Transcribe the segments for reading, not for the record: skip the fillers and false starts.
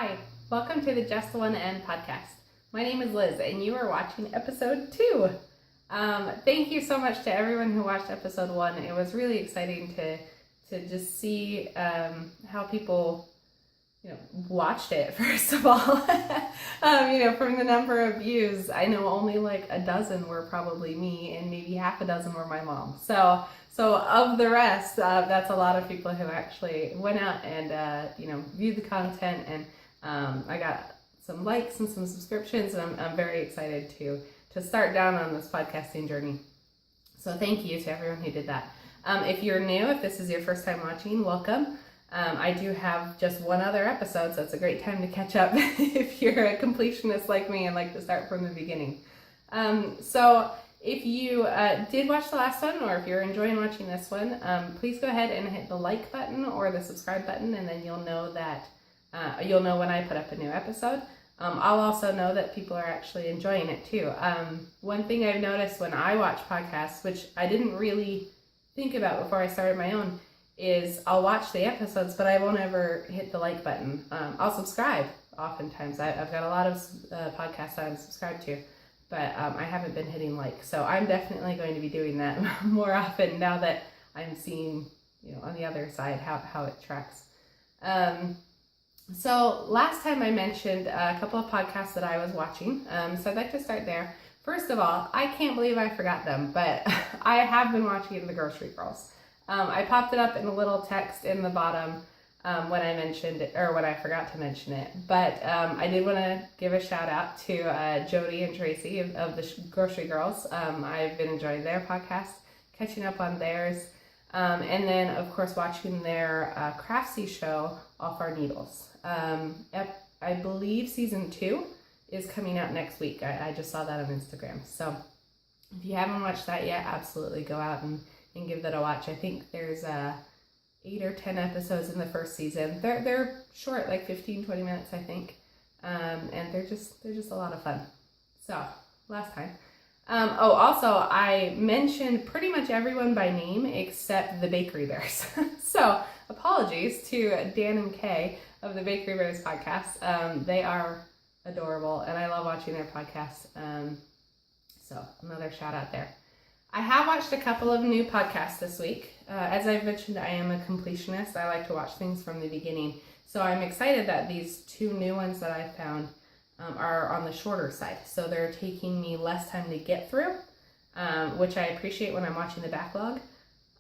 Hi, welcome to the Just the One End podcast. My name is Liz, and you are watching episode 2. Thank you so much to everyone who watched episode 1. It was really exciting to just see how people, watched it, first of all. From the number of views, I know only like a dozen were probably me, and maybe half a dozen were my mom. So of the rest, that's a lot of people who actually went out and, viewed the content, and I got some likes and some subscriptions, and I'm very excited to start down on this podcasting journey. So thank you to everyone who did that. If you're new, if this is your first time watching, welcome. I do have just one other episode, so it's a great time to catch up if you're a completionist like me and like to start from the beginning. So if you did watch the last one, or if you're enjoying watching this one, please go ahead and hit the like button or the subscribe button, and then you'll know when I put up a new episode. I'll also know that people are actually enjoying it too. One thing I've noticed when I watch podcasts, which I didn't really think about before I started my own, is I'll watch the episodes, but I won't ever hit the like button. I'll subscribe oftentimes. I've got a lot of podcasts I'm subscribed to, but I haven't been hitting like. So I'm definitely going to be doing that more often now that I'm seeing, on the other side how it tracks. So last time I mentioned a couple of podcasts that I was watching, so I'd like to start there. First of all, I can't believe I forgot them, but I have been watching The Grocery Girls. I popped it up in a little text in the bottom when I mentioned it, or when I forgot to mention it, but I did want to give a shout out to Jody and Tracy of the Grocery Girls. I've been enjoying their podcast, catching up on theirs, and then of course watching their Craftsy show, Off Our Needles. I believe season 2 is coming out next week. I just saw that on Instagram. So if you haven't watched that yet, absolutely go out and give that a watch. I think there's 8 or 10 episodes in the first season. They're short, like 15-20 minutes, I think. And they're just a lot of fun. So last time. Also, I mentioned pretty much everyone by name except the Bakery Bears. So apologies to Dan and Kay of the Bakery Bears podcast. They are adorable, and I love watching their podcasts. So another shout out there. I have watched a couple of new podcasts this week. As I've mentioned, I am a completionist. I like to watch things from the beginning. So I'm excited that these 2 new ones that I found are on the shorter side. So they're taking me less time to get through, which I appreciate when I'm watching the backlog.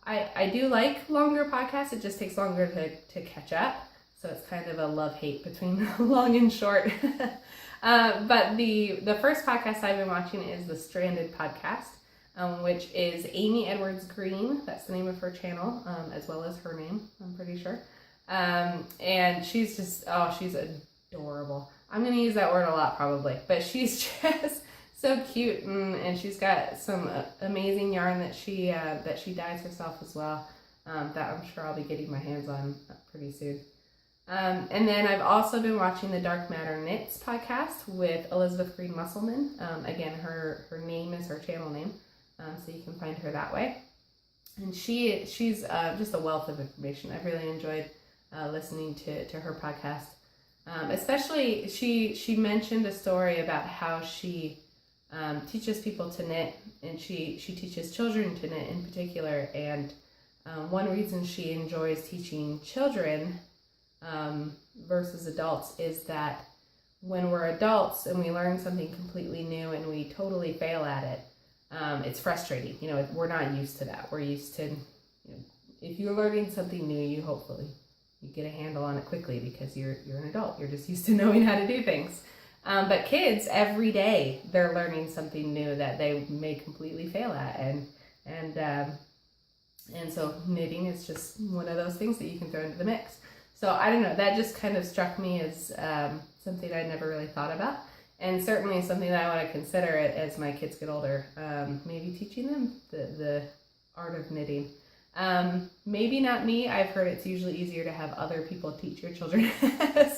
I do like longer podcasts. It just takes longer to catch up. So it's kind of a love-hate between long and short. But the first podcast I've been watching is the Stranded podcast, which is Amy Edwards Green. That's the name of her channel, as well as her name, I'm pretty sure. And she's just, she's adorable. I'm going to use that word a lot probably, but she's just so cute, and she's got some amazing yarn that she dyes herself as well, that I'm sure I'll be getting my hands on pretty soon. And then I've also been watching the Dark Matter Knits podcast with Elizabeth Green Musselman. Again, her name is her channel name, so you can find her that way. And she's just a wealth of information. I've really enjoyed listening to her podcast. Especially, she mentioned a story about how she teaches people to knit, and she teaches children to knit in particular. And one reason she enjoys teaching children versus adults is that when we're adults and we learn something completely new and we totally fail at it, it's frustrating. We're not used to that. We're used to, if you're learning something new, you get a handle on it quickly because you're an adult. You're just used to knowing how to do things. But kids, every day, they're learning something new that they may completely fail at. And so knitting is just one of those things that you can throw into the mix. So I don't know, that just kind of struck me as something I'd never really thought about. And certainly something that I want to consider as my kids get older. Maybe teaching them the art of knitting. Maybe not me. I've heard it's usually easier to have other people teach your children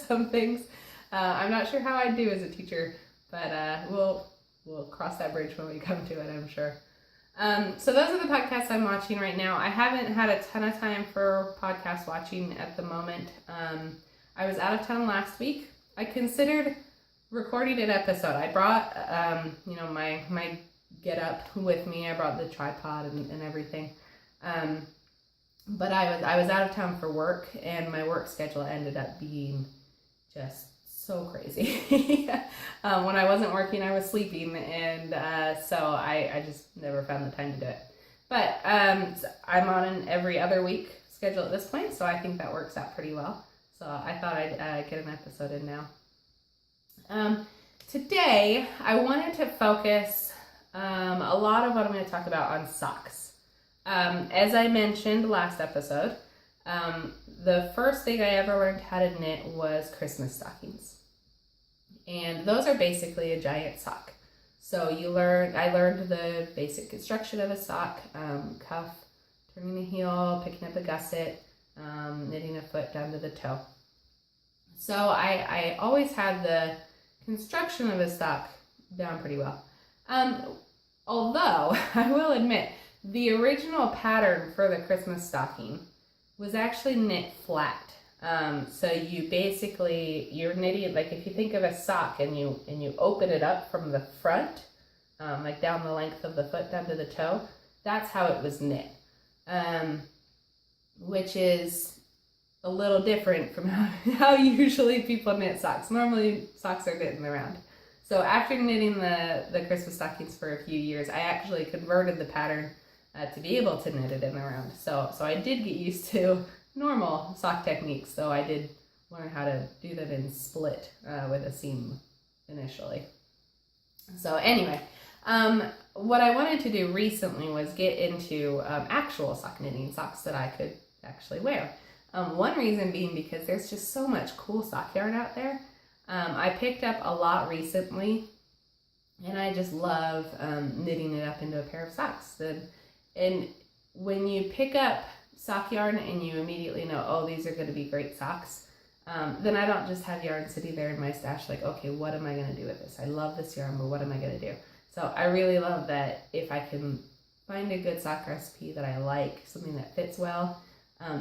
some things. I'm not sure how I'd do as a teacher, but we'll cross that bridge when we come to it, I'm sure. So those are the podcasts I'm watching right now. I haven't had a ton of time for podcast watching at the moment. I was out of town last week. I considered recording an episode. I brought, my get up with me. I brought the tripod and everything. But I was out of town for work, and my work schedule ended up being just so crazy. When I wasn't working, I was sleeping, and so I just never found the time to do it. But I'm on an every other week schedule at this point, so I think that works out pretty well. So I thought I'd get an episode in now. Today, I wanted to focus a lot of what I'm going to talk about on socks. As I mentioned last episode, the first thing I ever learned how to knit was Christmas stockings. And those are basically a giant sock. So I learned the basic construction of a sock, cuff, turning the heel, picking up a gusset, knitting a foot down to the toe. So I always had the construction of a sock down pretty well. Although, I will admit, the original pattern for the Christmas stocking was actually knit flat. So you're knitting, like if you think of a sock and you open it up from the front, like down the length of the foot down to the toe, that's how it was knit. Which is a little different from how usually people knit socks. Normally socks are knit in the round. So after knitting the Christmas stockings for a few years, I actually converted the pattern to be able to knit it in the round. So I did get used to normal sock techniques, so I did learn how to do them in split with a seam initially. So anyway, what I wanted to do recently was get into actual sock knitting, socks that I could actually wear. One reason being because there's just so much cool sock yarn out there. I picked up a lot recently, and I just love knitting it up into a pair of socks. And when you pick up sock yarn and you immediately know, oh, these are going to be great socks, then I don't just have yarn sitting there in my stash like, okay, what am I going to do with this? I love this yarn, but what am I going to do? So I really love that if I can find a good sock recipe that I like, something that fits well,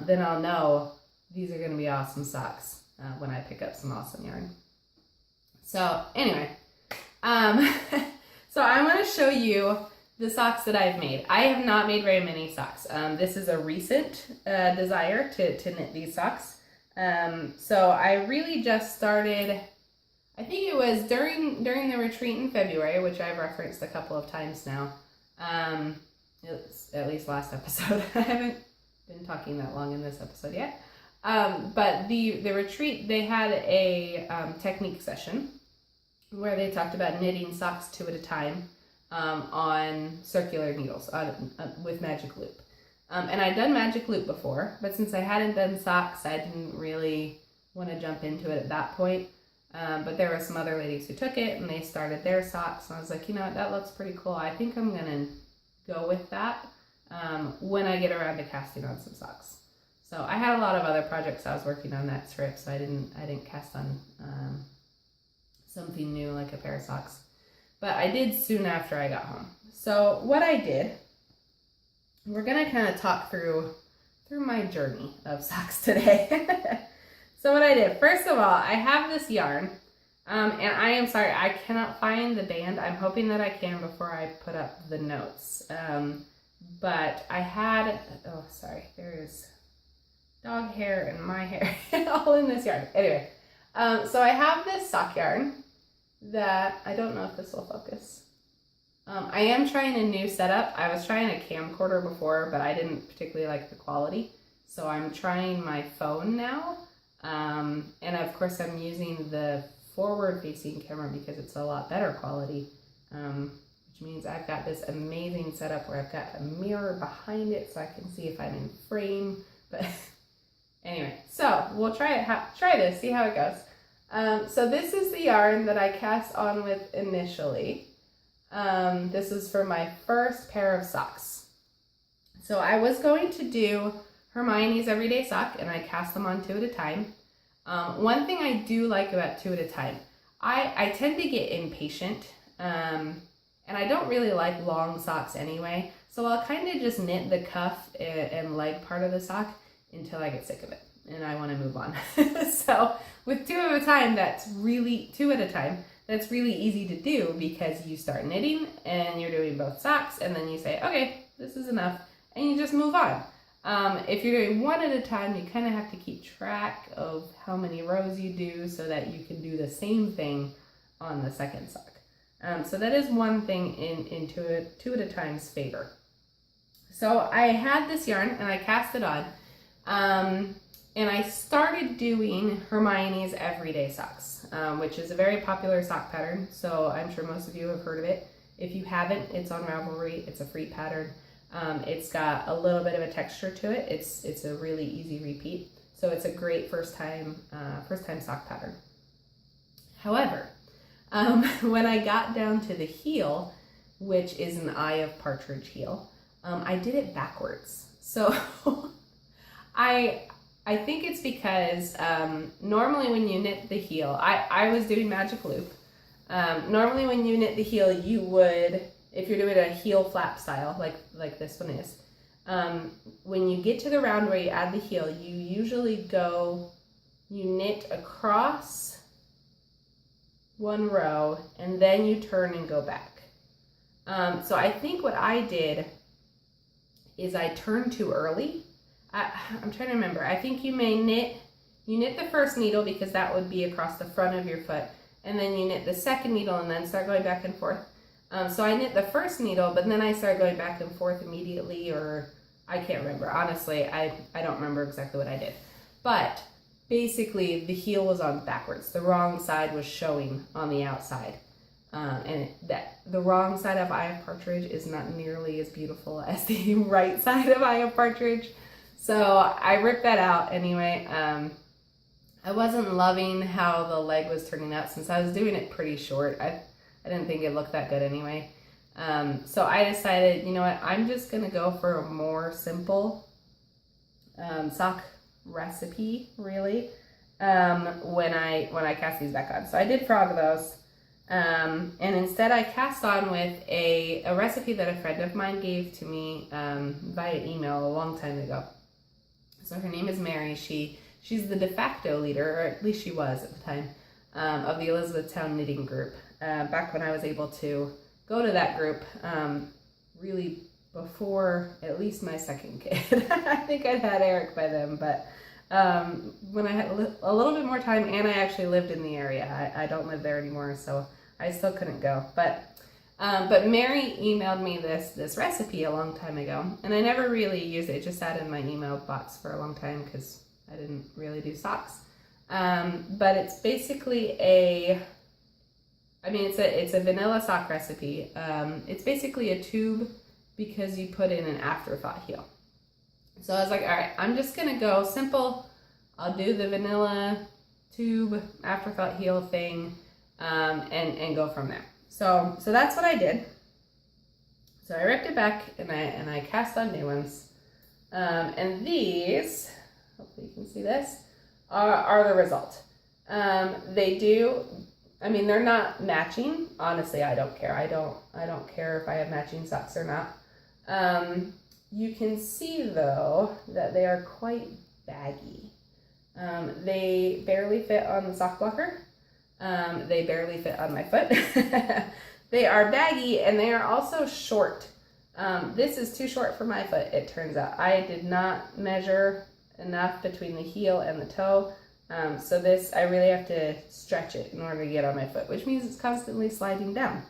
then I'll know these are going to be awesome socks when I pick up some awesome yarn. So anyway, so I want to show you the socks that I've made. I have not made very many socks. This is a recent desire to knit these socks. So I really just started, I think it was during the retreat in February, which I've referenced a couple of times now. At least last episode. I haven't been talking that long in this episode yet. But the retreat, they had a technique session where they talked about knitting socks 2 at a time on circular needles with magic loop. And I'd done magic loop before, but since I hadn't done socks, I didn't really want to jump into it at that point. But there were some other ladies who took it and they started their socks, and I was like, you know what, that looks pretty cool. I think I'm gonna go with that when I get around to casting on some socks. So I had a lot of other projects I was working on that trip, so I didn't cast on something new like a pair of socks. But I did soon after I got home. So what I did, we're gonna kind of talk through my journey of socks today. So what I did, first of all, I have this yarn, and I am sorry, I cannot find the band. I'm hoping that I can before I put up the notes. But I had, oh sorry, there's dog hair and my hair all in this yarn. Anyway, so I have this sock yarn that, I don't know if this will focus. I am trying a new setup. I was trying a camcorder before, but I didn't particularly like the quality. So I'm trying my phone now. And of course I'm using the forward facing camera because it's a lot better quality. Which means I've got this amazing setup where I've got a mirror behind it so I can see if I'm in frame. But anyway, so we'll try this, see how it goes. So this is the yarn that I cast on with initially. This is for my first pair of socks. So I was going to do Hermione's Everyday Sock, and I cast them on 2 at a time. One thing I do like about 2 at a time, I tend to get impatient, and I don't really like long socks anyway, so I'll kind of just knit the cuff and leg part of the sock until I get sick of it. and I want to move on. So with two at a time, that's really easy to do because you start knitting and you're doing both socks, and then you say, okay, this is enough, and you just move on. If you're doing one at a time, you kind of have to keep track of how many rows you do so that you can do the same thing on the second sock. So that is one thing in two at a time's favor. So I had this yarn and I cast it on, and I started doing Hermione's Everyday Socks, which is a very popular sock pattern. So I'm sure most of you have heard of it. If you haven't, it's on Ravelry. It's a free pattern. It's got a little bit of a texture to it. It's a really easy repeat. So it's a great first time sock pattern. However, when I got down to the heel, which is an Eye of Partridge heel, I did it backwards. So I think it's because normally when you knit the heel, I was doing magic loop. Normally when you knit the heel, you would, if you're doing a heel flap style like this one is, when you get to the round where you add the heel, you usually you knit across one row and then you turn and go back. So I think what I did is I turned too early. I'm trying to remember. I think you knit the first needle because that would be across the front of your foot, and then you knit the second needle and then start going back and forth. So I knit the first needle, but then I started going back and forth immediately, or I can't remember. Honestly, I don't remember exactly what I did. But basically, the heel was on backwards. The wrong side was showing on the outside. And the wrong side of Eye of Partridge is not nearly as beautiful as the right side of Eye of Partridge. So I ripped that out anyway. I wasn't loving how the leg was turning out since I was doing it pretty short. I didn't think it looked that good anyway. So I decided, you know what, I'm just gonna go for a more simple sock recipe, really, when I cast these back on. So I did frog those. And instead I cast on with a recipe that a friend of mine gave to me via email a long time ago. So her name is Mary. She's the de facto leader, or at least she was at the time, of the Elizabethtown Knitting Group. Back when I was able to go to that group, really before at least my second kid. I think I'd had Eric by then, but when I had a little bit more time and I actually lived in the area. I don't live there anymore, so I still couldn't go. But Mary emailed me this recipe a long time ago, and I never really used it. It just sat in my email box for a long time because I didn't really do socks. But it's basically it's a vanilla sock recipe. It's basically a tube because you put in an afterthought heel. So I was like, all right, I'm just gonna go simple. I'll do the vanilla tube afterthought heel thing, and go from there. So that's what I did. So I ripped it back and I cast on new ones. And these, hopefully you can see this, are the result. They're not matching. Honestly, I don't care. I don't care if I have matching socks or not. You can see though that they are quite baggy. They barely fit on the sock blocker. They barely fit on my foot. They are baggy and they are also short. This is too short for my foot, it turns out. I did not measure enough between the heel and the toe. So this, I really have to stretch it in order to get on my foot, which means it's constantly sliding down.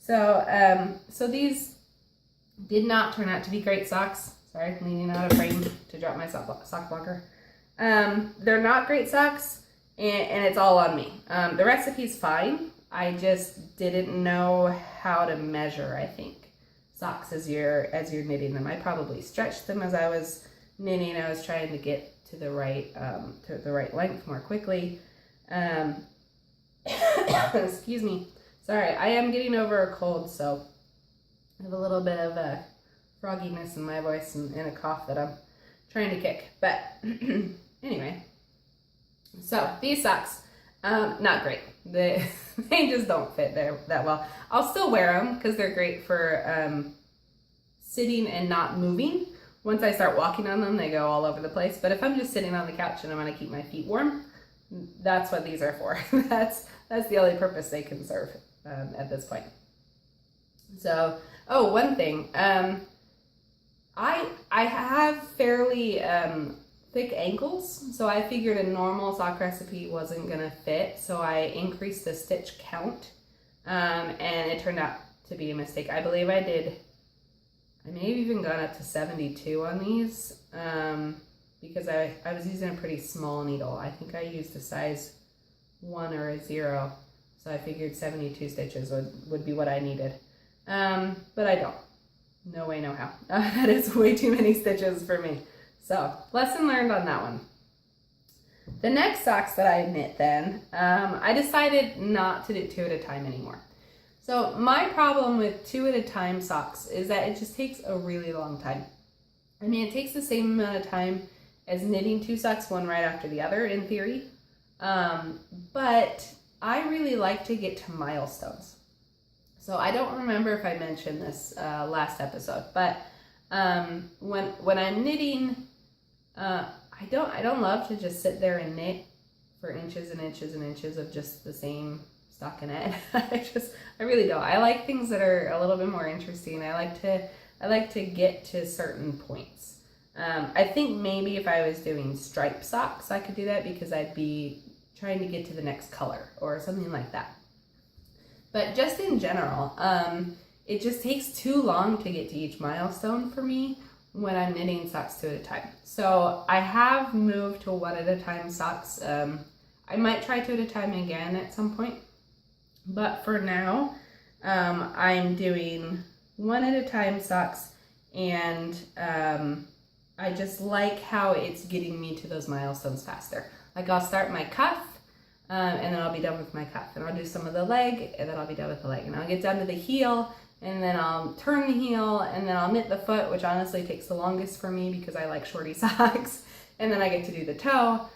So these did not turn out to be great socks. Sorry, leaning out of frame to drop my sock blocker. They're not great socks, and it's all on me. The recipe's fine. I just didn't know how to measure, I think, socks as you're knitting them. I probably stretched them as I was knitting. I was trying to get to the right length more quickly. Excuse me. Sorry, I am getting over a cold, so I have a little bit of a frogginess in my voice and a cough that I'm trying to kick. But anyway, so these socks, not great. They just don't fit there that well. I'll still wear them because they're great for sitting and not moving once I start walking on them, they go all over the place. But if I'm just sitting on the couch and I want to keep my feet warm, that's what these are for. That's the only purpose they can serve at this point. So, oh, one thing. I have fairly thick ankles, so I figured a normal sock recipe wasn't gonna fit, so I increased the stitch count, and it turned out to be a mistake. I believe I may have even gone up to 72 on these, because I was using a pretty small needle. I think I used a size 1 or a 0, so I figured 72 stitches would be what I needed, but I don't. No way, no how. That is way too many stitches for me. So, lesson learned on that one. The next socks that I knit then, I decided not to do 2 at a time anymore. So, my problem with 2 at a time socks is that it just takes a really long time. I mean, it takes the same amount of time as knitting 2 socks, one right after the other, in theory. But I really like to get to milestones. So I don't remember if I mentioned this last episode, but when I'm knitting, I don't love to just sit there and knit for inches and inches and inches of just the same stockinette. I really don't. I like things that are a little bit more interesting. I like to get to certain points. I think maybe if I was doing striped socks, I could do that because I'd be trying to get to the next color or something like that. But just in general, it just takes too long to get to each milestone for me when I'm knitting socks 2 at a time. So I have moved to 1 at a time socks. I might try 2 at a time again at some point. But for now, I'm doing 1 at a time socks, and I just like how it's getting me to those milestones faster. Like I'll start my cuff, and then I'll be done with my cuff, and I'll do some of the leg, and then I'll be done with the leg, and I'll get down to the heel, and then I'll turn the heel, and then I'll knit the foot, which honestly takes the longest for me because I like shorty socks, and then I get to do the toe.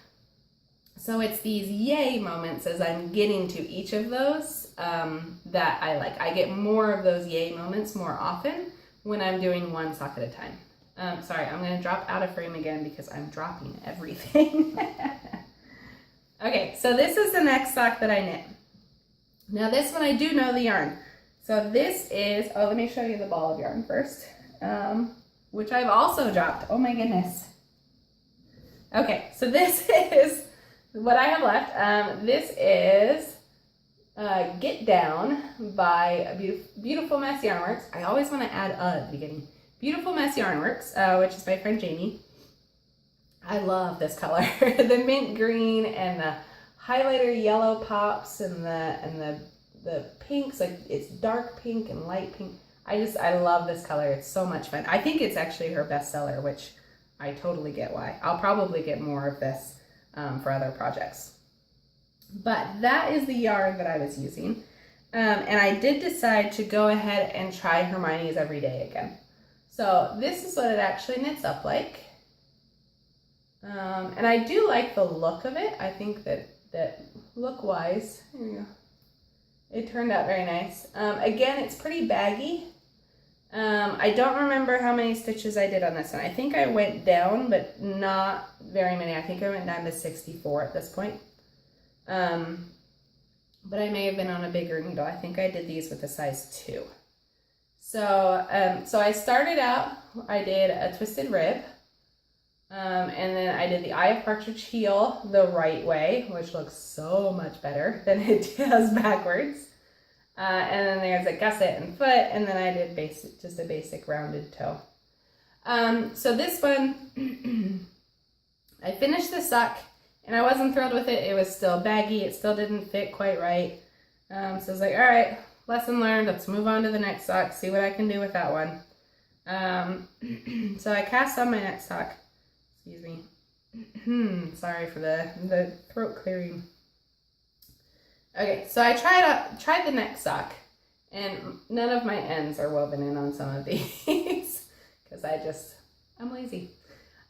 So it's these yay moments as I'm getting to each of those that I like. I get more of those yay moments more often when I'm doing 1 sock at a time. Sorry, I'm going to drop out of frame again because I'm dropping everything. Okay, so this is the next sock that I knit. Now this one I do know the yarn. So this is, oh, let me show you the ball of yarn first, which I've also dropped. Oh my goodness. Okay, so this is what I have left. This is Get Down by Beautiful Mess Yarnworks. I always want to add at the beginning. Beautiful Mess Yarnworks, which is my friend Jamie. I love this color. The mint green and the highlighter yellow pops and the pinks, like it's dark pink and light pink. I love this color. It's so much fun. I think it's actually her bestseller, which I totally get why. I'll probably get more of this for other projects. But that is the yarn that I was using. And I did decide to go ahead and try Hermione's Everyday again. So this is what it actually knits up like. And I do like the look of it. I think that look-wise, here you go. It turned out very nice. Again, it's pretty baggy. I don't remember how many stitches I did on this one. I think I went down, but not very many. I think I went down to 64 at this point. But I may have been on a bigger needle. I think I did these with a size 2. So, so I started out, I did a twisted rib. And then I did the Eye of Partridge heel the right way, which looks so much better than it does backwards. And then there's a gusset and foot, and then I did just a basic rounded toe. So this one, I finished the sock, and I wasn't thrilled with it. It was still baggy. It still didn't fit quite right. So I was like, all right, lesson learned. Let's move on to the next sock, see what I can do with that one. So I cast on my next sock. Excuse me. Sorry for the throat clearing. Okay, so I tried the next sock, and none of my ends are woven in on some of these because I'm lazy.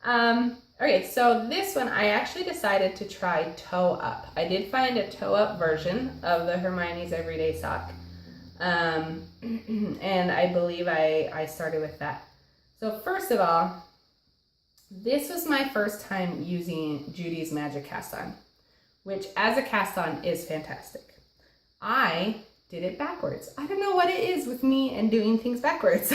Okay, so this one I actually decided to try toe up. I did find a toe up version of the Hermione's Everyday sock, and I believe I started with that. So first of all, This was my first time using Judy's Magic Cast On, which as a cast on is fantastic. I did it backwards. I don't know what it is with me and doing things backwards,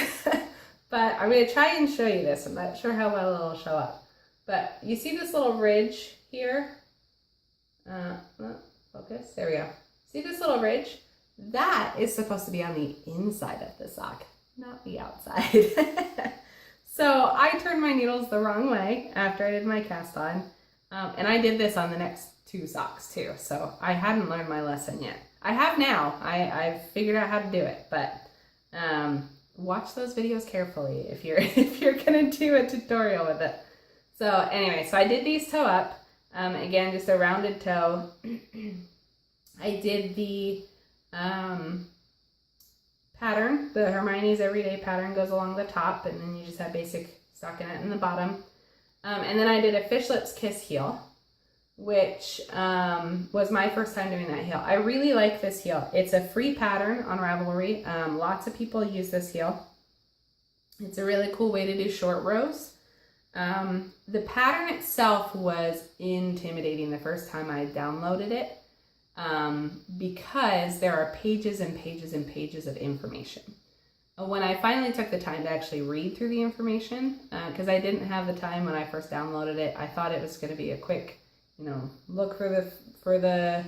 but I'm going to try and show you this. I'm not sure how well it'll show up, but you see this little ridge here? Focus, there we go. See this little ridge? That is supposed to be on the inside of the sock, not the outside. So I turned my needles the wrong way after I did my cast on, and I did this on the next 2 socks too, so I hadn't learned my lesson yet. I have now. I've figured out how to do it, but watch those videos carefully if you're gonna do a tutorial with it. So anyway, so I did these toe up. Again, just a rounded toe. I did the pattern. The Hermione's Everyday pattern goes along the top, and then you just have basic stockinette in the bottom. And then I did a Fish Lips Kiss heel, which was my first time doing that heel. I really like this heel. It's a free pattern on Ravelry. Lots of people use this heel. It's a really cool way to do short rows. The pattern itself was intimidating the first time I downloaded it, because there are pages and pages and pages of information. When I finally took the time to actually read through the information, because I didn't have the time when I first downloaded it, I thought it was going to be a quick, look for the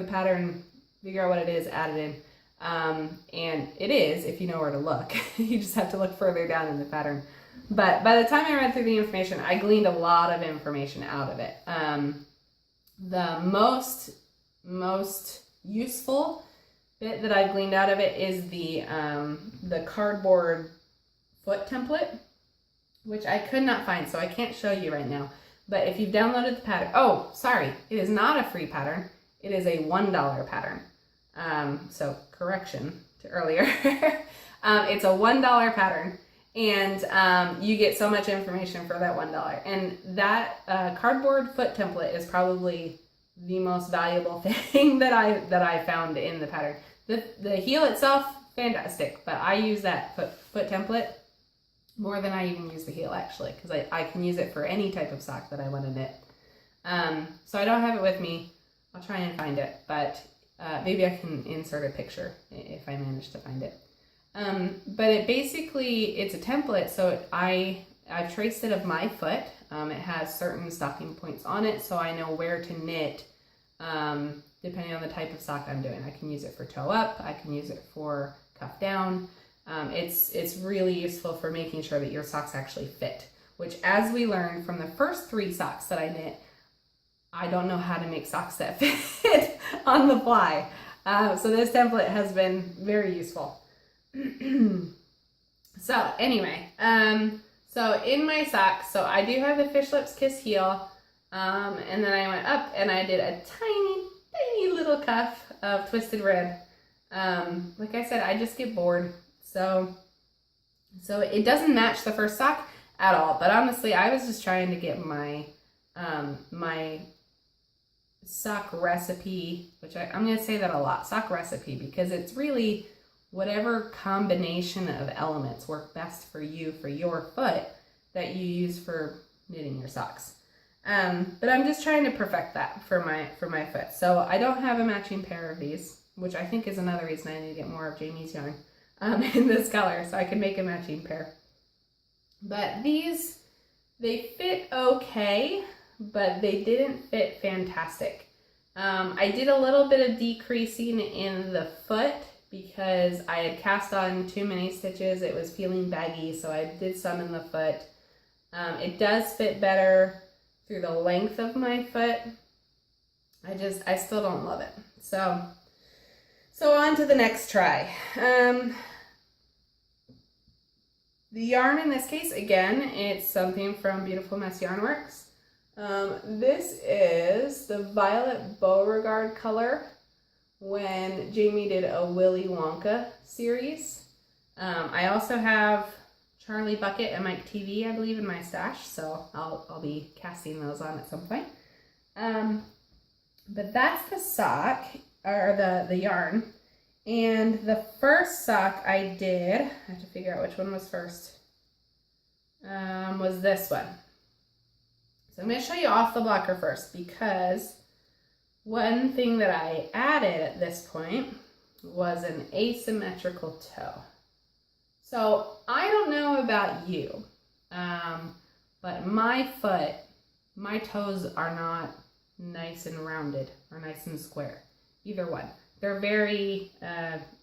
pattern, figure out what it is, add it in. And it is, if you know where to look. You just have to look further down in the pattern. But by the time I read through the information, I gleaned a lot of information out of it. The most useful bit that I gleaned out of it is the cardboard foot template, which I could not find, so I can't show you right now. But if you've downloaded the pattern, oh, sorry, it is not a free pattern. It is a $1 pattern. So correction to earlier. It's a $1 pattern, and you get so much information for that $1. And that cardboard foot template is probably the most valuable thing that I found in the pattern. The heel itself, fantastic, but I use that foot template more than I even use the heel, actually, because I can use it for any type of sock that I want to knit. So I don't have it with me. I'll try and find it, but maybe I can insert a picture if I manage to find it. But it's a template, so I've traced it of my foot. It has certain stocking points on it, so I know where to knit depending on the type of sock I'm doing. I can use it for toe up, I can use it for cuff down. It's really useful for making sure that your socks actually fit, which, as we learned from the first 3 socks that I knit, I don't know how to make socks that fit on the fly. So this template has been very useful. So anyway, so in my socks, so I do have the Fish Lips Kiss heel, and then I went up and I did a tiny little cuff of Twisted Red. Like I said, I just get bored, so it doesn't match the first sock at all, but honestly, I was just trying to get my my sock recipe, which I'm going to say that a lot, sock recipe, because it's really whatever combination of elements work best for you, for your foot, that you use for knitting your socks. But I'm just trying to perfect that for my foot. So I don't have a matching pair of these, which I think is another reason I need to get more of Jamie's yarn in this color, so I can make a matching pair. But these, they fit okay, but they didn't fit fantastic. I did a little bit of decreasing in the foot because I had cast on too many stitches. It was feeling baggy, so I did some in the foot. It does fit better through the length of my foot. I still don't love it. So on to the next try. The yarn in this case, again, it's something from Beautiful Mess Yarn Works. This is the Violet Beauregarde color when Jamie did a Willy Wonka series. I also have Charlie Bucket and Mike TV, I believe, in my stash, so I'll be casting those on at some point. But that's the sock, or the yarn. And the first sock I did, I have to figure out which one was first. was this one. So I'm going to show you off the blocker first, because one thing that I added at this point was an asymmetrical toe. So I don't know about you, but my toes are not nice and rounded or nice and square, either one. They're very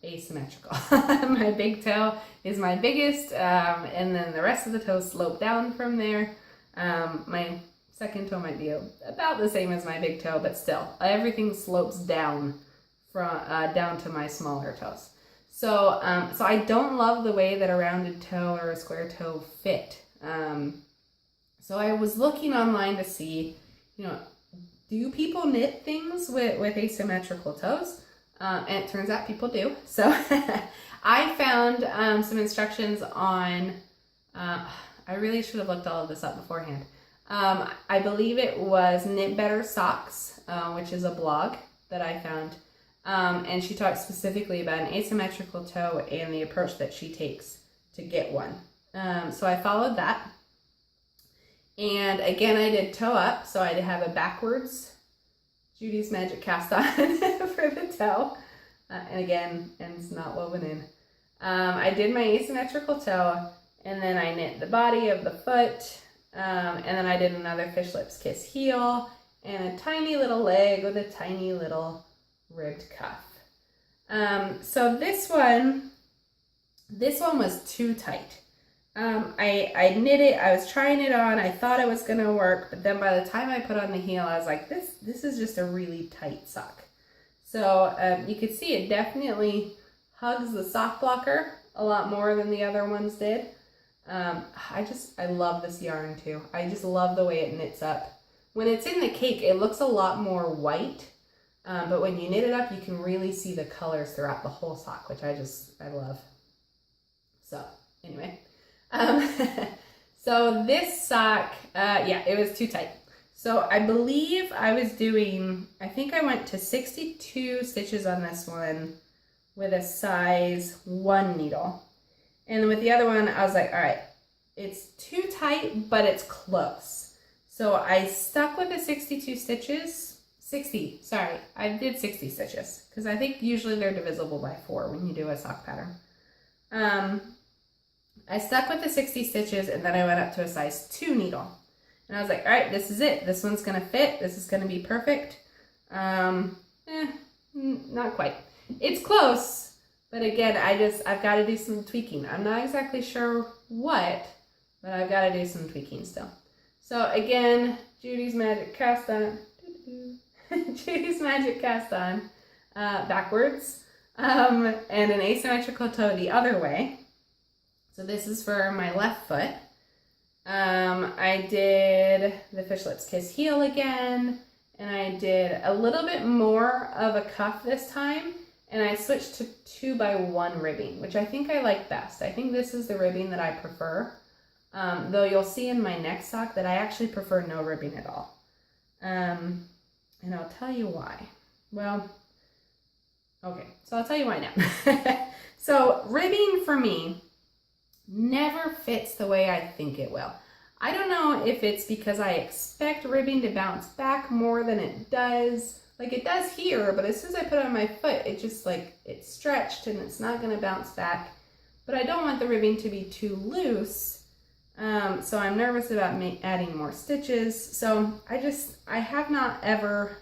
asymmetrical. My big toe is my biggest, and then the rest of the toes slope down from there. My second toe might be about the same as my big toe, but still, everything slopes down from down to my smaller toes. So, so I don't love the way that a rounded toe or a square toe fit. So I was looking online to see, do people knit things with asymmetrical toes? And it turns out people do. So I found some instructions on, I really should have looked all of this up beforehand. I believe it was Knit Better Socks, which is a blog that I found. And she talks specifically about an asymmetrical toe and the approach that she takes to get one. So I followed that. And again, I did toe up, so I have a backwards Judy's Magic Cast On for the toe. And again, ends not woven in. I did my asymmetrical toe, and then I knit the body of the foot, and then I did another Fish Lips Kiss heel, and a tiny little leg with a tiny little ribbed cuff. So this one was too tight. I knit it, I was trying it on, I thought it was gonna work, but then by the time I put on the heel, I was like, this is just a really tight sock. So you could see it definitely hugs the sock blocker a lot more than the other ones did. I love this yarn too. I just love the way it knits up. When it's in the cake, it looks a lot more white, but when you knit it up, you can really see the colors throughout the whole sock, which I love. So anyway, so this sock, yeah, it was too tight. So I believe I think I went to 62 stitches on this one with a size 1 needle. And with the other one, I was like, all right, it's too tight, but it's close. So I stuck with the 62 stitches, 60, sorry, I did 60 stitches, because I think usually they're divisible by 4 when you do a sock pattern. I stuck with the 60 stitches, and then I went up to a size 2 needle. And I was like, all right, this is it. This one's gonna fit. This is gonna be perfect. Not quite. It's close, but again, I've got to do some tweaking. I'm not exactly sure what, but I've got to do some tweaking still. So again, Judy's Magic Cast On, Judy's Magic Cast On, backwards, and an asymmetrical toe the other way. So this is for my left foot. I did the Fish Lips Kiss heel again, and I did a little bit more of a cuff this time, and I switched to 2x1 ribbing, which I think I like best. I think this is the ribbing that I prefer, though you'll see in my next sock that I actually prefer no ribbing at all. And I'll tell you why. Well, okay, so I'll tell you why now. So ribbing for me never fits the way I think it will. I don't know if it's because I expect ribbing to bounce back more than it does. Like it does here, but as soon as I put it on my foot, it just it's stretched and it's not gonna bounce back. But I don't want the ribbing to be too loose. So I'm nervous about adding more stitches. So I have not ever,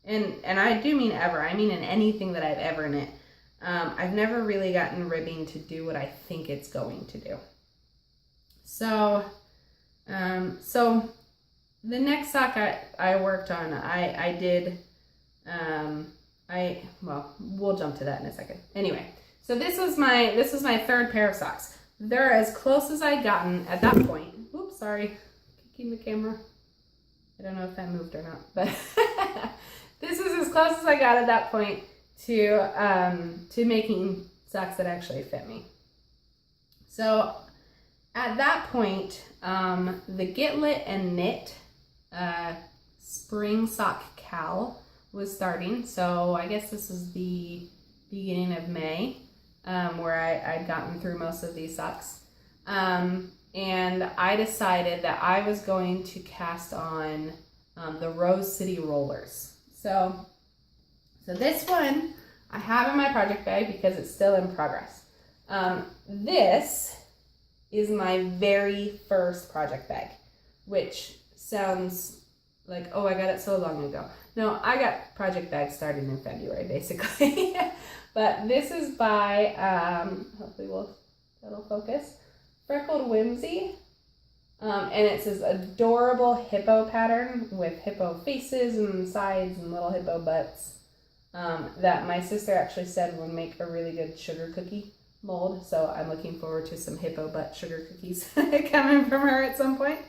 and I do mean ever, I mean in anything that I've ever knit, I've never really gotten ribbing to do what I think it's going to do. So, so the next sock I worked on, I did, well, we'll jump to that in a second. Anyway, so this was my third pair of socks. They're as close as I'd gotten at that point. Oops, sorry, kicking the camera. I don't know if that moved or not, but this is as close as I got at that point to making socks that actually fit me. So at that point, the Get Lit and Knit spring sock cal was starting. So I guess this is the beginning of May, where I'd gotten through most of these socks. and I decided that I was going to cast on the Rose City Rollers. So this one I have in my project bag because it's still in progress. This is my very first project bag, which sounds like, oh, I got it so long ago. No, I got project bags starting in February, basically. But this is by, hopefully that'll focus, Freckled Whimsy. And it's this adorable hippo pattern with hippo faces and sides and little hippo butts that my sister actually said would make a really good sugar cookie mold. So I'm looking forward to some hippo butt sugar cookies coming from her at some point.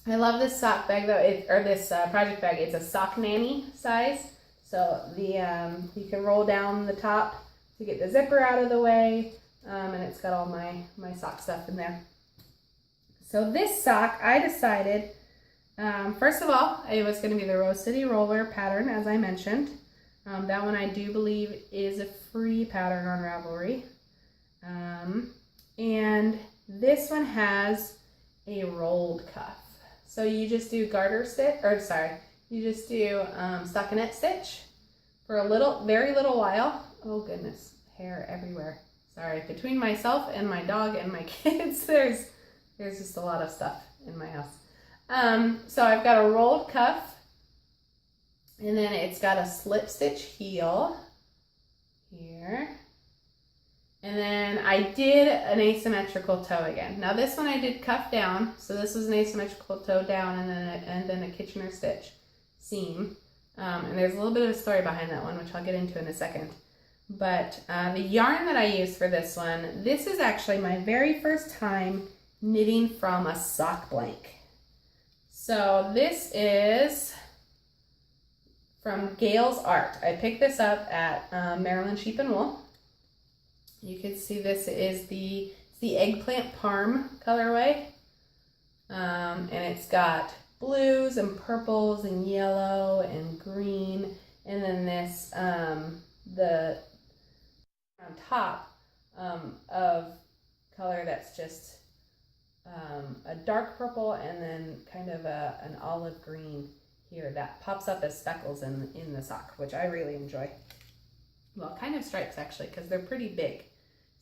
I love this sock bag though, this project bag. It's a sock nanny size. So you can roll down the top to get the zipper out of the way, and it's got all my sock stuff in there. So this sock, I decided, first of all, it was going to be the Rose City Roller pattern, as I mentioned. That one I do believe is a free pattern on Ravelry. And this one has a rolled cuff. So you just do you just do stockinette stitch for a very little while. Oh goodness, hair everywhere. Sorry, between myself and my dog and my kids, there's just a lot of stuff in my house. So I've got a rolled cuff, and then it's got a slip stitch heel here. And then I did an asymmetrical toe again. Now this one I did cuff down, so this was an asymmetrical toe down and then a Kitchener stitch seam. And there's a little bit of a story behind that one, which I'll get into in a second. But the yarn that I used for this one, this is actually my very first time knitting from a sock blank. So this is from Gail's Art. I picked this up at Maryland Sheep and Wool. You can see this is the eggplant parm colorway. And it's got blues and purples and yellow and green. And then this, the on top of color that's just a dark purple and then kind of an olive green here that pops up as speckles in the sock, which I really enjoy. Well, kind of stripes actually, because they're pretty big.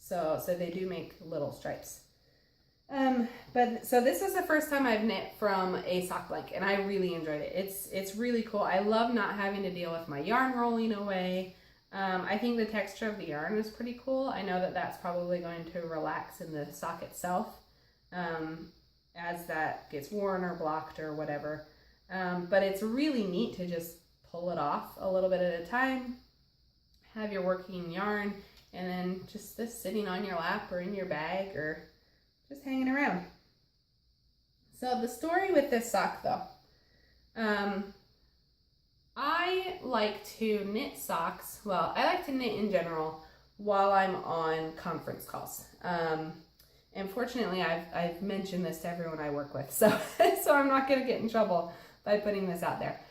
So they do make little stripes. So this is the first time I've knit from a sock blank, and I really enjoyed it. It's really cool. I love not having to deal with my yarn rolling away. I think the texture of the yarn is pretty cool. I know that that's probably going to relax in the sock itself as that gets worn or blocked or whatever. But it's really neat to just pull it off a little bit at a time, have your working yarn, and then just this sitting on your lap or in your bag or just hanging around. So the story with this sock though, I like to knit socks. Well, I like to knit in general while I'm on conference calls. And fortunately, I've mentioned this to everyone I work with, so I'm not going to get in trouble by putting this out there.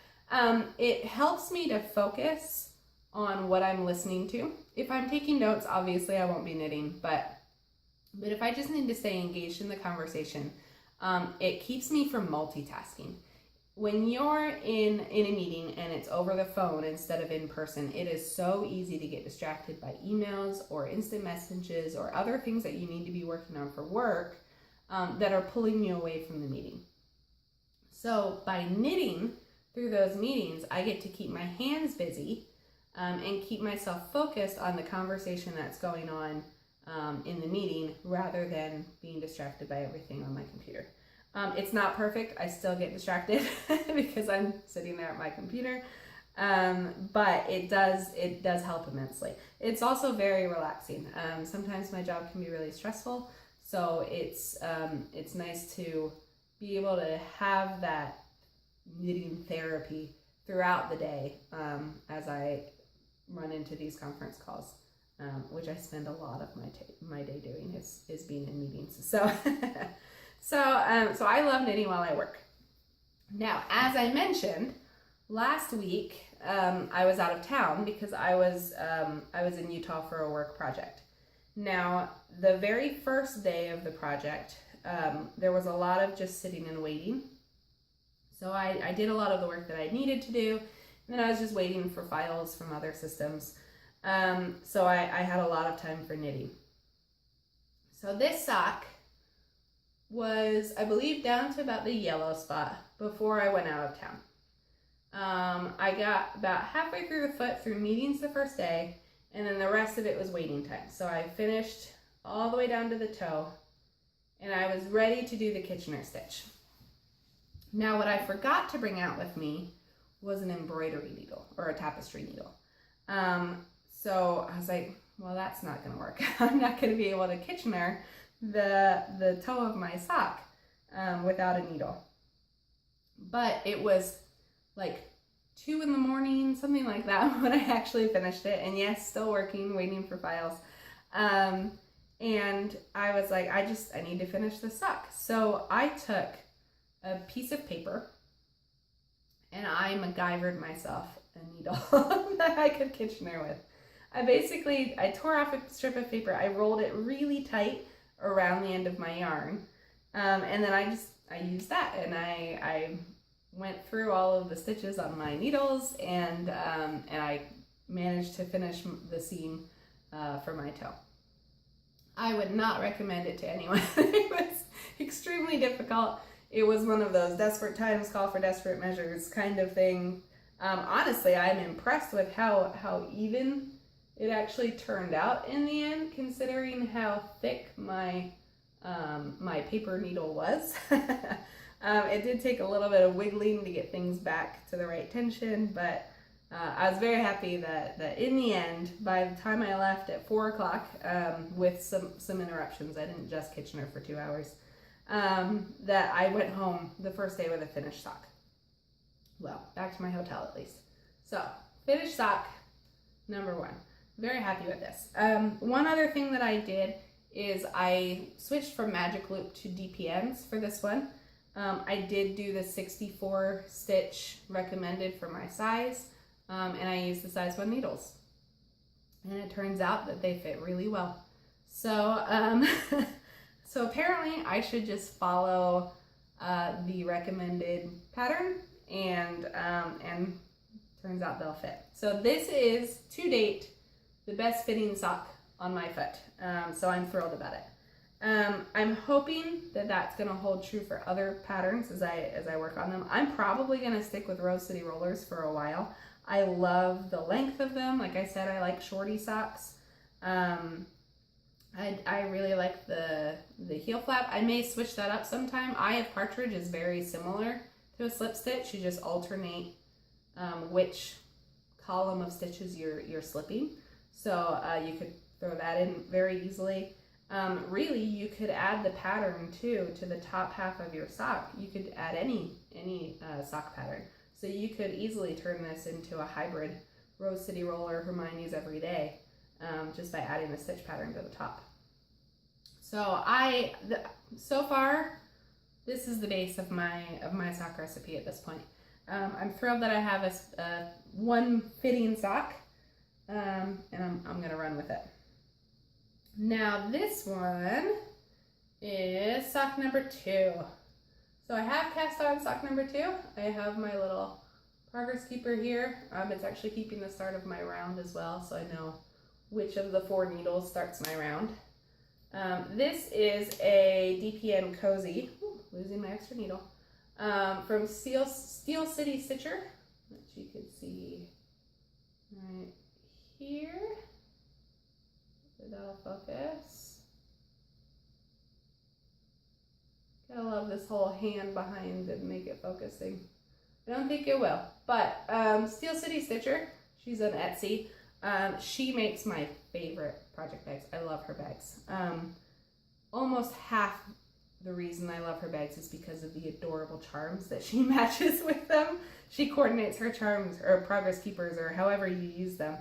It helps me to focus on what I'm listening to. If I'm taking notes, obviously I won't be knitting, but if I just need to stay engaged in the conversation, it keeps me from multitasking. When you're in a meeting and it's over the phone instead of in person, it is so easy to get distracted by emails or instant messages or other things that you need to be working on for work that are pulling you away from the meeting. So by knitting through those meetings, I get to keep my hands busy and keep myself focused on the conversation that's going on in the meeting rather than being distracted by everything on my computer. It's not perfect. I still get distracted because I'm sitting there at my computer, but it does help immensely. It's also very relaxing. Sometimes my job can be really stressful, so it's nice to be able to have that knitting therapy throughout the day as I run into these conference calls, which I spend a lot of my day doing is being in meetings. So so I love knitting while I work. Now, as I mentioned, last week I was out of town because I was in Utah for a work project. Now, the very first day of the project, there was a lot of just sitting and waiting. So I did a lot of the work that I needed to do, and then I was just waiting for files from other systems. So I had a lot of time for knitting. So this sock was, I believe, down to about the yellow spot before I went out of town. I got about halfway through the foot through meetings the first day, and then the rest of it was waiting time. So I finished all the way down to the toe, and I was ready to do the Kitchener stitch. Now, what I forgot to bring out with me was an embroidery needle or a tapestry needle. So I was like, well, that's not going to work. I'm not going to be able to Kitchener the toe of my sock without a needle. But it was like 2 in the morning, something like that, when I actually finished it. And yes, still working, waiting for files. And I was like, I need to finish the sock. So I took a piece of paper and I MacGyvered myself a needle that I could Kitchener with. I tore off a strip of paper, I rolled it really tight around the end of my yarn, and then I used that, and I went through all of the stitches on my needles, and I managed to finish the seam for my toe. I would not recommend it to anyone. It was extremely difficult. It was one of those desperate times call for desperate measures kind of thing. Honestly, I'm impressed with how even it actually turned out in the end, considering how thick my paper needle was. It did take a little bit of wiggling to get things back to the right tension, but I was very happy that in the end, by the time I left at 4 o'clock, with some interruptions, I didn't just Kitchener for 2 hours, that I went home the first day with a finished sock. Well, back to my hotel at least. So, finished sock, number 1. Very happy with this. One other thing that I did is I switched from Magic Loop to DPNs for this one. I did do the 64 stitch recommended for my size, and I used the size 1 needles. And it turns out that they fit really well. So, so apparently I should just follow the recommended pattern, and turns out they'll fit. So this is, to date, the best fitting sock on my foot. So I'm thrilled about it. I'm hoping that that's going to hold true for other patterns as I work on them. I'm probably going to stick with Rose City Rollers for a while. I love the length of them. Like I said, I like shorty socks. I really like the heel flap. I may switch that up sometime. Eye of Partridge is very similar to a slip stitch. You just alternate which column of stitches you're slipping. So you could throw that in very easily. Really, you could add the pattern too to the top half of your sock. You could add any sock pattern. So you could easily turn this into a hybrid Rose City Roller Hermione's Everyday, just by adding the stitch pattern to the top. So so far, this is the base of my sock recipe at this point. I'm thrilled that I have a one fitting sock, and I'm gonna run with it. Now this one is sock number 2. So I have cast on sock number 2. I have my little progress keeper here. It's actually keeping the start of my round as well, so I know which of the 4 needles starts my round. This is a DPN Cozy, losing my extra needle, from Steel City Stitcher, which you can see right here. That'll focus. Gotta love this whole hand behind and make it focusing. I don't think it will, but Steel City Stitcher, she's on Etsy. She makes my favorite project bags. I love her bags. Almost half the reason I love her bags is because of the adorable charms that she matches with them. She coordinates her charms or progress keepers or however you use them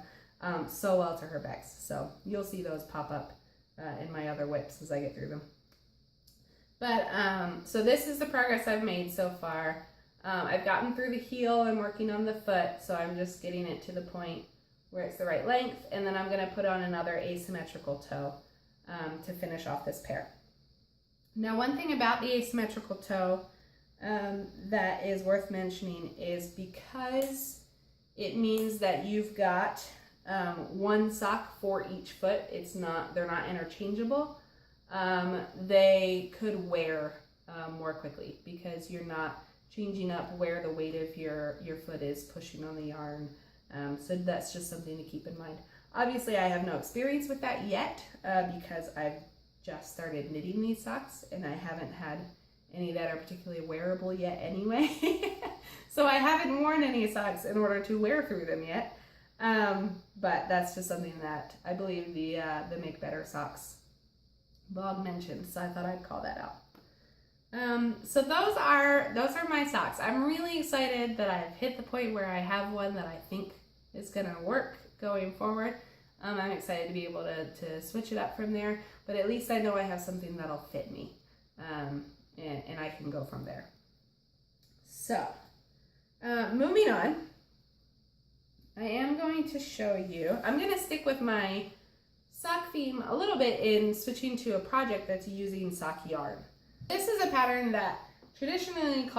so well to her bags. So you'll see those pop up in my other whips as I get through them. But so this is the progress I've made so far. I've gotten through the heel and working on the foot, so I'm just getting it to the point where it's the right length, and then I'm going to put on another asymmetrical toe to finish off this pair. Now, one thing about the asymmetrical toe that is worth mentioning is because it means that you've got one sock for each foot. They're not interchangeable. They could wear more quickly because you're not changing up where the weight of your foot is pushing on the yarn. So that's just something to keep in mind. Obviously, I have no experience with that yet because I've just started knitting these socks and I haven't had any that are particularly wearable yet anyway. So I haven't worn any socks in order to wear through them yet. But that's just something that I believe the Make Better Socks blog mentioned, so I thought I'd call that out. So those are my socks. I'm really excited that I've hit the point where I have one that I think is gonna work going forward. I'm excited to be able to switch it up from there, but at least I know I have something that'll fit me, and I can go from there. So, moving on, I am going to show you, I'm going to stick with my sock theme a little bit in switching to a project that's using sock yarn. This is a pattern that traditionally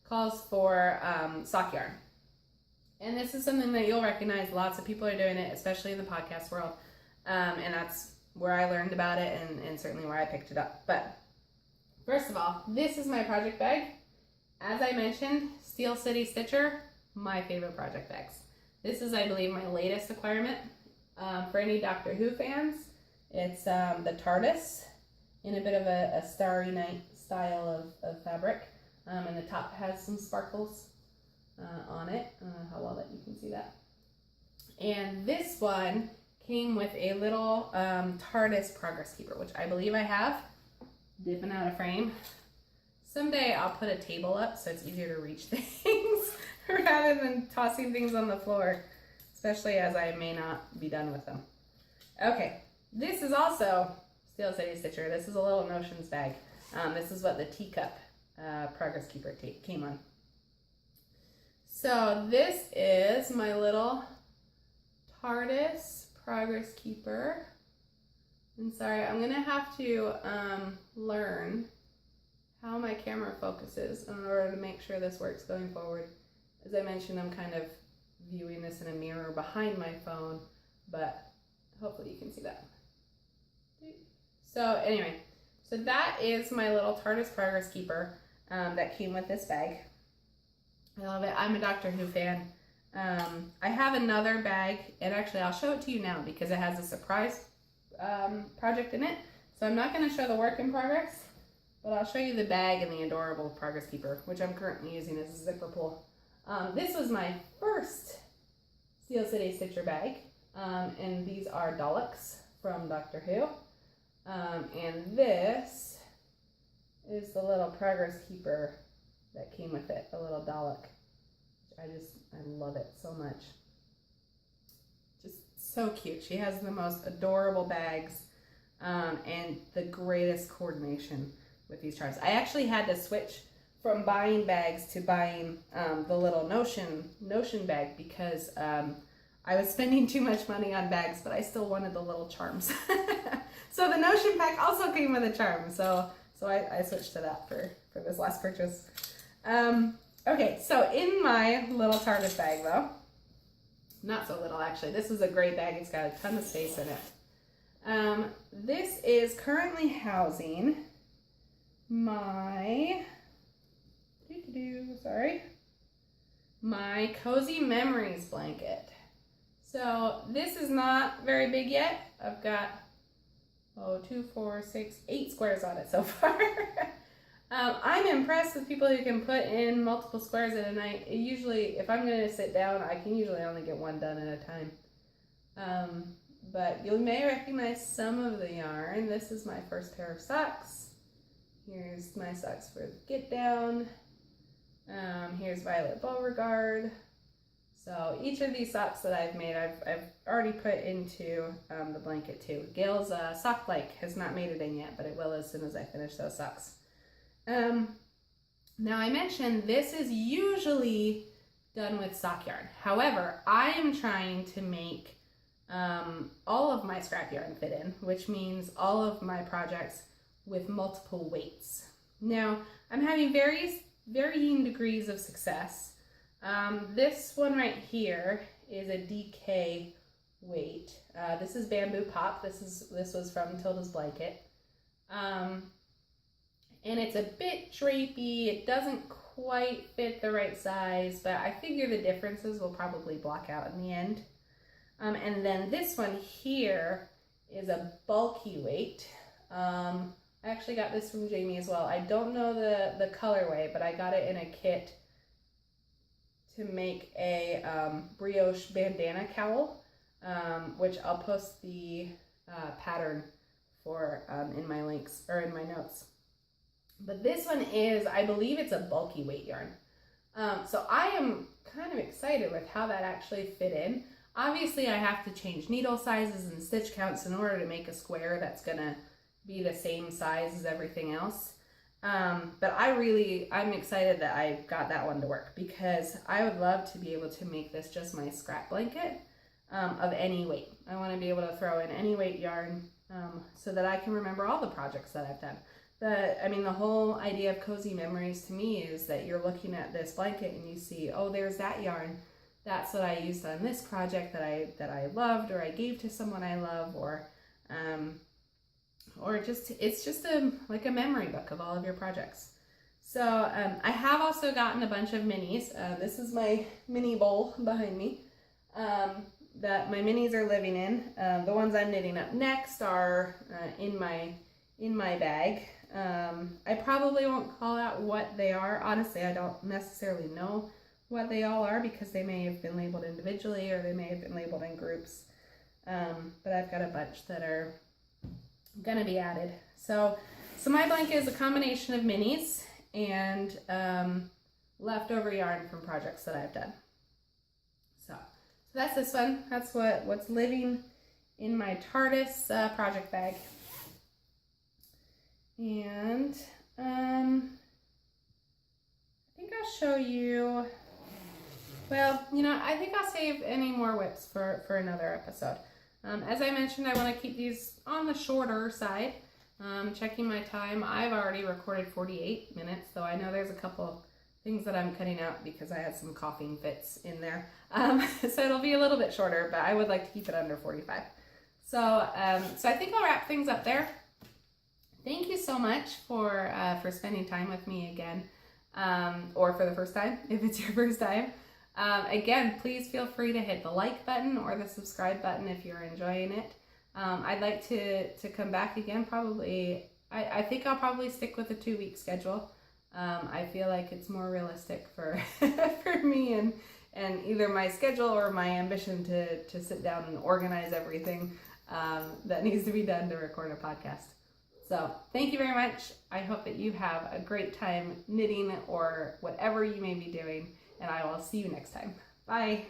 calls for sock yarn. And this is something that you'll recognize. Lots of people are doing it, especially in the podcast world. And that's where I learned about it and certainly where I picked it up. But first of all, this is my project bag. As I mentioned, Steel City Stitcher, my favorite project bags. This is, I believe, my latest acquirement. For any Doctor Who fans, it's the TARDIS in a bit of a Starry Night style of fabric. And the top has some sparkles on it. I don't know how well that you can see that. And this one came with a little TARDIS progress keeper, which I believe I have. Dipping out of frame. Someday I'll put a table up so it's easier to reach things rather than tossing things on the floor, especially as I may not be done with them. Okay, this is also Steel City Stitcher. This is a little Notions bag. This is what the teacup progress keeper came on. So this is my little TARDIS progress keeper. And sorry, I'm gonna have to learn how my camera focuses in order to make sure this works going forward. As I mentioned, I'm kind of viewing this in a mirror behind my phone, but hopefully you can see that. So anyway, so that is my little TARDIS progress keeper that came with this bag. I love it. I'm a Doctor Who fan. I have another bag, and actually I'll show it to you now because it has a surprise project in it. So I'm not going to show the work in progress, but I'll show you the bag and the adorable progress keeper, which I'm currently using as a zipper pull. This was my first Steel City Stitcher bag, and these are Daleks from Doctor Who. And this is the little progress keeper that came with it, a little Dalek. I love it so much. Just so cute. She has the most adorable bags and the greatest coordination with these charms. I actually had to switch from buying bags to buying the little Notion bag because I was spending too much money on bags, but I still wanted the little charms. So the Notion pack also came with a charm, so I switched to that for this last purchase. Okay, so in my little TARDIS bag though, not so little actually, this is a great bag, it's got a ton of space in it. This is currently housing my, my Cozy Memories blanket. So this is not very big yet. I've got 2, 4, 6, 8 squares on it so far. I'm impressed with people who can put in multiple squares in a night. Usually, if I'm going to sit down, I can usually only get one done at a time. But you may recognize some of the yarn. This is my first pair of socks. Here's my socks for the get down. Here's Violet Beauregarde. So each of these socks that I've made, I've already put into the blanket too. Gail's sock like has not made it in yet, but it will as soon as I finish those socks. Now I mentioned this is usually done with sock yarn. However, I am trying to make all of my scrap yarn fit in, which means all of my projects with multiple weights. Now, I'm having varying degrees of success. This one right here is a DK weight. This is Bamboo Pop. This was from Tilda's Blanket. And it's a bit drapey. It doesn't quite fit the right size, but I figure the differences will probably block out in the end. And then this one here is a bulky weight. I actually got this from Jamie as well. I don't know the colorway, but I got it in a kit to make a brioche bandana cowl, which I'll post the pattern for in my links or in my notes. But this one is, I believe it's a bulky weight yarn. So I am kind of excited with how that actually fit in. Obviously I have to change needle sizes and stitch counts in order to make a square that's gonna be the same size as everything else. But I'm excited that I got that one to work, because I would love to be able to make this just my scrap blanket of any weight. I want to be able to throw in any weight yarn so that I can remember all the projects that I've done. The whole idea of cozy memories to me is that you're looking at this blanket and you see, oh, there's that yarn. That's what I used on this project that I loved, or I gave to someone I love, or it's just like a memory book of all of your projects. So I have also gotten a bunch of minis. This is my mini bowl behind me that my minis are living in. The ones I'm knitting up next are in my bag. I probably won't call out what they are. Honestly, I don't necessarily know what they all are, because they may have been labeled individually or they may have been labeled in groups. But I've got a bunch that are gonna be added. So my blanket is a combination of minis and leftover yarn from projects that I've done. So that's this one. That's what's living in my TARDIS project bag. And I think I'll show you, well, I think I'll save any more whips for another episode. As I mentioned, I want to keep these on the shorter side. Checking my time, I've already recorded 48 minutes, though I know there's a couple things that I'm cutting out because I had some coughing fits in there. So it'll be a little bit shorter, but I would like to keep it under 45. So I think I'll wrap things up there. Thank you so much for spending time with me again, or for the first time, if it's your first time. Again, please feel free to hit the like button or the subscribe button if you're enjoying it. I'd like to come back again, probably. I think I'll probably stick with a 2-week schedule. I feel like it's more realistic for for me and either my schedule or my ambition to sit down and organize everything that needs to be done to record a podcast. So thank you very much. I hope that you have a great time knitting or whatever you may be doing, and I will see you next time. Bye.